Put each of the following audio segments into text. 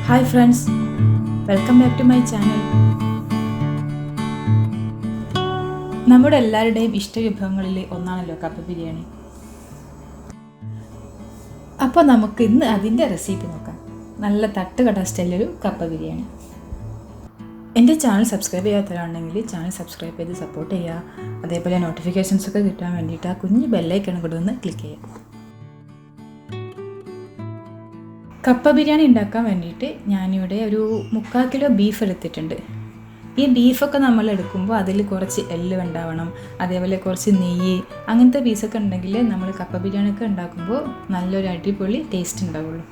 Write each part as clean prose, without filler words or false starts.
Hi friends, welcome back to my channel. നമ്മുടെ എല്ലാവരുടെയും ഇഷ്ടവിഭവങ്ങളിൽ ഒന്നാണല്ലോ കപ്പ ബിരിയാണി. അപ്പോൾ നമുക്ക് ഇന്ന് അതിൻ്റെ റെസിപ്പി നോക്കാം. നല്ല തട്ടുകട സ്റ്റൈലൊരു കപ്പ ബിരിയാണി. എൻ്റെ ചാനൽ സബ്സ്ക്രൈബ് ചെയ്യാത്തവരാണെങ്കിൽ ചാനൽ സബ്സ്ക്രൈബ് ചെയ്ത് സപ്പോർട്ട് ചെയ്യുക. അതേപോലെ നോട്ടിഫിക്കേഷൻസൊക്കെ കിട്ടാൻ വേണ്ടിയിട്ട് ആ കുഞ്ഞ് ബെല്ലൈക്കൺ കൂടെ ഒന്ന് ക്ലിക്ക് ചെയ്യുക. കപ്പ ബിരിയാണി ഉണ്ടാക്കാൻ വേണ്ടിയിട്ട് ഞാനിവിടെ ഒരു 3/4 കിലോ ബീഫ് എടുത്തിട്ടുണ്ട്. ഈ ബീഫൊക്കെ നമ്മൾ എടുക്കുമ്പോൾ അതിൽ കുറച്ച് എല്ല് ഉണ്ടാവണം, അതേപോലെ കുറച്ച് നെയ്യ്, അങ്ങനത്തെ പീസൊക്കെ ഉണ്ടെങ്കിൽ നമ്മൾ കപ്പ ബിരിയാണിയൊക്കെ ഉണ്ടാക്കുമ്പോൾ നല്ലൊരു അടിപൊളി ടേസ്റ്റ് ഉണ്ടാവുള്ളൂ.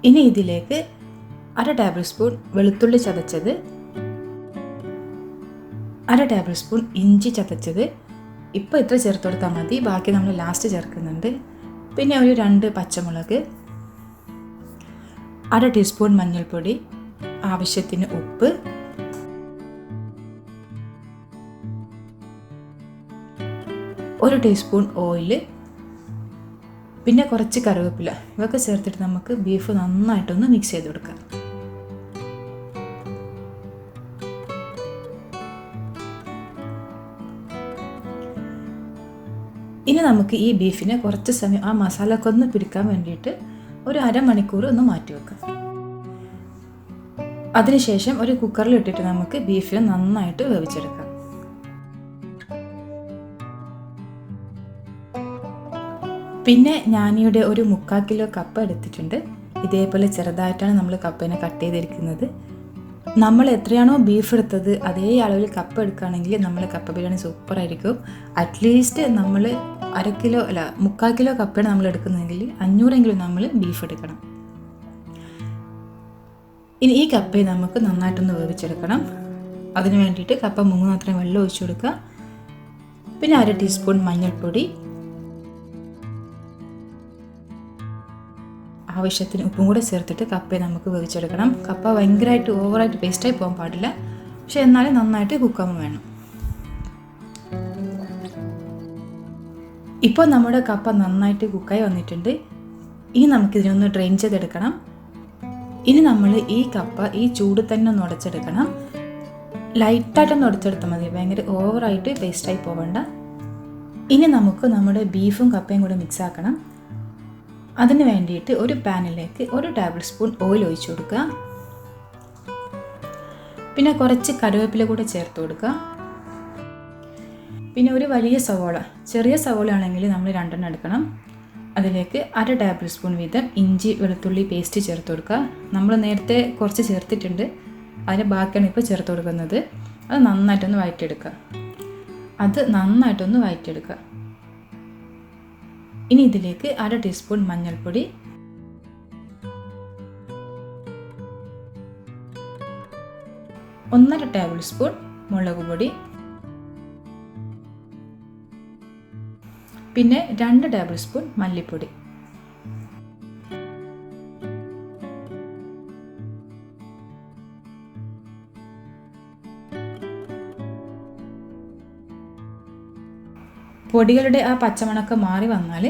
ഇനി ഇതിലേക്ക് 1/2 ടേബിൾ സ്പൂൺ വെളുത്തുള്ളി ചതച്ചത്, 1/2 ടേബിൾ സ്പൂൺ ഇഞ്ചി ചതച്ചത്, ഇപ്പോൾ ഇത്ര ചേർത്ത് കൊടുത്താൽ മതി, ബാക്കി നമ്മൾ ലാസ്റ്റ് ചേർക്കുന്നുണ്ട്. പിന്നെ ഒരു 2 പച്ചമുളക്, 1/2 ടീസ്പൂൺ മഞ്ഞൾപ്പൊടി, ആവശ്യത്തിന് ഉപ്പ്, ഒരു ടീസ്പൂൺ ഓയിൽ, പിന്നെ കുറച്ച് കറിവേപ്പില. ഇവയൊക്കെ ചേർത്തിട്ട് നമുക്ക് ബീഫ് നന്നായിട്ടൊന്ന് മിക്സ് ചെയ്ത് കൊടുക്കാം. ഇനി നമുക്ക് ഈ ബീഫിനെ കുറച്ച് സമയം ആ മസാലയൊക്കെ ഒന്ന് പിടിക്കാൻ വേണ്ടിയിട്ട് ഒരു അരമണിക്കൂർ ഒന്ന് മാറ്റി വെക്കാം. അതിനുശേഷം ഒരു കുക്കറിൽ ഇട്ടിട്ട് നമുക്ക് ബീഫിനെ നന്നായിട്ട് വേവിച്ചെടുക്കാം. പിന്നെ ഞാനിവിടെ ഒരു 3/4 കിലോ കപ്പ എടുത്തിട്ടുണ്ട്. ഇതേപോലെ ചെറുതായിട്ടാണ് നമ്മൾ കപ്പേനെ കട്ട് ചെയ്തിരിക്കുന്നത്. നമ്മൾ എത്രയാണോ ബീഫ് എടുത്തത് അതേ അളവിൽ കപ്പ എടുക്കുകയാണെങ്കിൽ നമ്മൾ കപ്പ ബിരിയാണി സൂപ്പറായിരിക്കും. അറ്റ്ലീസ്റ്റ് നമ്മൾ 3/4 കിലോ കപ്പയാണ് നമ്മൾ എടുക്കുന്നതെങ്കിൽ 500 നമ്മൾ ബീഫ് എടുക്കണം. ഇനി ഈ കപ്പയെ നമുക്ക് നന്നായിട്ടൊന്ന് വേവിച്ചെടുക്കണം. അതിന് വേണ്ടിയിട്ട് കപ്പ മുങ്ങുന്ന അത്രയും വെള്ളം ഒഴിച്ചു കൊടുക്കുക. പിന്നെ 1/2 ടീസ്പൂൺ മഞ്ഞൾപ്പൊടി, ആവശ്യത്തിന് ഉപ്പും കൂടെ ചേർത്തിട്ട് കപ്പയെ നമുക്ക് വേവിച്ചെടുക്കണം. കപ്പ ഭയങ്കരമായിട്ട് ഓവറായിട്ട് പേസ്റ്റായി പോകാൻ പാടില്ല, പക്ഷെ എന്നാലും നന്നായിട്ട് കുക്കാവും വേണം. ഇപ്പോൾ നമ്മുടെ കപ്പ നന്നായിട്ട് കുക്കായി വന്നിട്ടുണ്ട്. ഇനി നമുക്കിതിനൊന്ന് ഡ്രെയിൻ ചെയ്തെടുക്കണം. ഇനി നമ്മൾ ഈ കപ്പ ഈ ചൂട് തന്നെ ഒന്ന് ഉടച്ചെടുക്കണം. ലൈറ്റായിട്ടൊന്ന് ഉടച്ചെടുത്താൽ മതി, ഭയങ്കര ഓവറായിട്ട് പേസ്റ്റായി പോകണ്ട. ഇനി നമുക്ക് നമ്മുടെ ബീഫും കപ്പയും കൂടെ മിക്സ് ആക്കണം. അതിന് വേണ്ടിയിട്ട് ഒരു പാനിലേക്ക് 1 ടേബിൾ സ്പൂൺ ഓയിൽ ഒഴിച്ചു കൊടുക്കുക. പിന്നെ കുറച്ച് കറിവേപ്പില കൂടെ ചേർത്ത് കൊടുക്കുക. പിന്നെ ഒരു വലിയ സവോള, ചെറിയ സവോള ആണെങ്കിൽ നമ്മൾ 2 എടുക്കണം. അതിലേക്ക് 1/2 ടേബിൾ സ്പൂൺ വീതം ഇഞ്ചി വെളുത്തുള്ളി പേസ്റ്റ് ചേർത്ത് കൊടുക്കുക. നമ്മൾ നേരത്തെ കുറച്ച് ചേർത്തിട്ടുണ്ട്, അതിന് ബാക്കിയാണ് ഇപ്പോൾ ചേർത്ത് കൊടുക്കുന്നത്. അത് നന്നായിട്ടൊന്ന് വഴറ്റിയെടുക്കുക. ഇനി ഇതിലേക്ക് 1/2 ടീസ്പൂൺ മഞ്ഞൾപ്പൊടി, 1/2 ടേബിൾ സ്പൂൺ മുളക് പൊടി, പിന്നെ 2 ടേബിൾ സ്പൂൺ മല്ലിപ്പൊടി. പൊടികളുടെ ആ പച്ചമണമൊക്കെ മാറി വന്നാൽ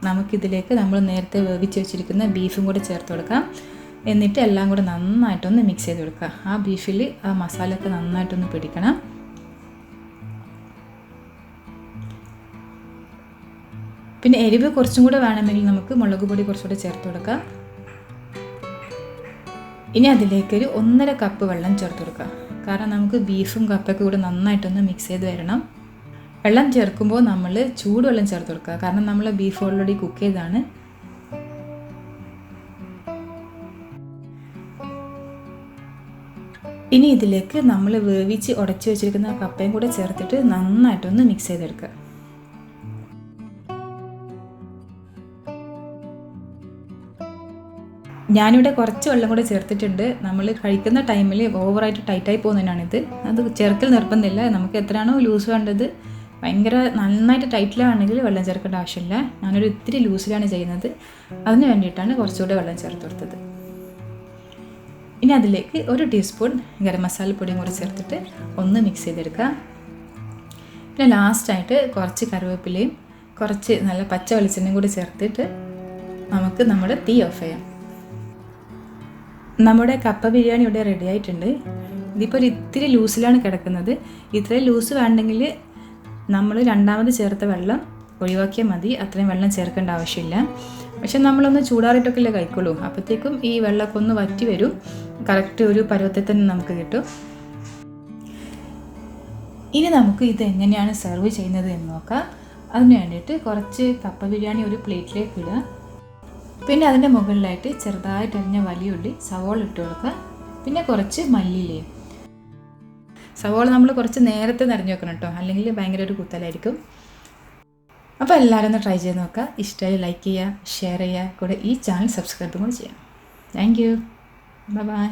നമുക്കിതിലേക്ക് നമ്മൾ നേരത്തെ വേവിച്ച് വെച്ചിരിക്കുന്ന ബീഫും കൂടെ ചേർത്ത് കൊടുക്കാം. എന്നിട്ട് എല്ലാം കൂടെ നന്നായിട്ടൊന്ന് മിക്സ് ചെയ്ത് കൊടുക്കുക. ആ ബീഫിൽ ആ മസാലയൊക്കെ നന്നായിട്ടൊന്ന് പിടിക്കണം. പിന്നെ എരിവ് കുറച്ചും കൂടെ വേണമെങ്കിൽ നമുക്ക് മുളക് പൊടി കുറച്ചുകൂടെ ചേർത്ത് കൊടുക്കാം. ഇനി അതിലേക്കൊരു 1.5 കപ്പ് വെള്ളം ചേർത്ത് കൊടുക്കുക. കാരണം നമുക്ക് ബീഫും കപ്പയൊക്കെ കൂടെ നന്നായിട്ടൊന്ന് മിക്സ് ചെയ്ത് വരണം. വെള്ളം ചേർക്കുമ്പോൾ നമ്മൾ ചൂടുവെള്ളം ചേർത്ത് കൊടുക്കുക, കാരണം നമ്മൾ ബീഫ് ഓൾറെഡി കുക്ക് ചെയ്താണ്. ഇനി ഇതിലേക്ക് നമ്മൾ വേവിച്ച് ഉടച്ച് വെച്ചിരിക്കുന്ന കപ്പയും കൂടെ ചേർത്തിട്ട് നന്നായിട്ടൊന്ന് മിക്സ് ചെയ്തെടുക്കുക. ഞാനിവിടെ കുറച്ച് വെള്ളം കൂടെ ചേർത്തിട്ടുണ്ട്. നമ്മൾ കഴിക്കുന്ന ടൈമിൽ ഓവറായിട്ട് ടൈറ്റായി പോകുന്നതിനാണിത്. അത് ചേർക്കൽ നിർബന്ധമില്ല, നമുക്ക് എത്രയാണോ ലൂസ് വേണ്ടത്. ഭയങ്കര നന്നായിട്ട് ടൈറ്റിലാണെങ്കിൽ വെള്ളം ചേർക്കേണ്ട ആവശ്യമില്ല. ഞാനൊരു ഇത്തിരി ലൂസിലാണ് ചെയ്യുന്നത്, അതിന് വേണ്ടിയിട്ടാണ് കുറച്ചുകൂടെ വെള്ളം ചേർത്ത് കൊടുത്തത്. ഇനി അതിലേക്ക് 1 ടീസ്പൂൺ ഗരം മസാലപ്പൊടിയും കൂടി ചേർത്തിട്ട് ഒന്ന് മിക്സ് ചെയ്തെടുക്കുക. പിന്നെ ലാസ്റ്റായിട്ട് കുറച്ച് കറിവേപ്പിലയും കുറച്ച് നല്ല പച്ച വെളിച്ചെണ്ണയും കൂടി ചേർത്തിട്ട് നമുക്ക് നമ്മുടെ തീ ഓഫ് ചെയ്യാം. നമ്മുടെ കപ്പ ബിരിയാണി ഇവിടെ റെഡി ആയിട്ടുണ്ട്. ഇതിപ്പോൾ ഒരു ഇത്തിരി ലൂസിലാണ് കിടക്കുന്നത്. ഇത്രയും ലൂസ് വേണ്ടെങ്കിൽ നമ്മൾ രണ്ടാമത് ചേർത്ത വെള്ളം ഒഴിവാക്കിയാൽ മതി. അത്രയും വെള്ളം ചേർക്കേണ്ട ആവശ്യമില്ല. പക്ഷെ നമ്മളൊന്ന് ചൂടാറിയിട്ടൊക്കെയല്ലേ കഴിക്കുള്ളൂ. അപ്പോഴത്തേക്കും ഈ വെള്ളമൊക്കെ ഒന്ന് വറ്റി വരും. കറക്റ്റ് ഒരു പരുവത്തിൽ തന്നെ നമുക്ക് കിട്ടും. ഇനി നമുക്ക് ഇത് എങ്ങനെയാണ് സെർവ് ചെയ്യുന്നത് എന്ന് നോക്കാം. അതിന് വേണ്ടിയിട്ട് കുറച്ച് കപ്പ ബിരിയാണി ഒരു പ്ലേറ്റിലേക്ക് ഇടുക. പിന്നെ അതിൻ്റെ മുകളിലായിട്ട് ചെറുതായിട്ട് അരിഞ്ഞ വലിയ ഉള്ളി സവോള ഇട്ട് കൊടുക്കുക. പിന്നെ കുറച്ച് മല്ലിയിലയും. സവോള നമ്മൾ കുറച്ച് നേരത്തെ നിറഞ്ഞു വെക്കണം കേട്ടോ, അല്ലെങ്കിൽ ഭയങ്കര ഒരു കുത്തലായിരിക്കും. അപ്പോൾ എല്ലാവരും ഒന്ന് ട്രൈ ചെയ്ത് നോക്കുക. ഇഷ്ടമായി ലൈക്ക് ചെയ്യുക, ഷെയർ ചെയ്യുക, കൂടെ ഈ ചാനൽ സബ്സ്ക്രൈബും കൂടെ ചെയ്യാം. Thank you. ബൈ.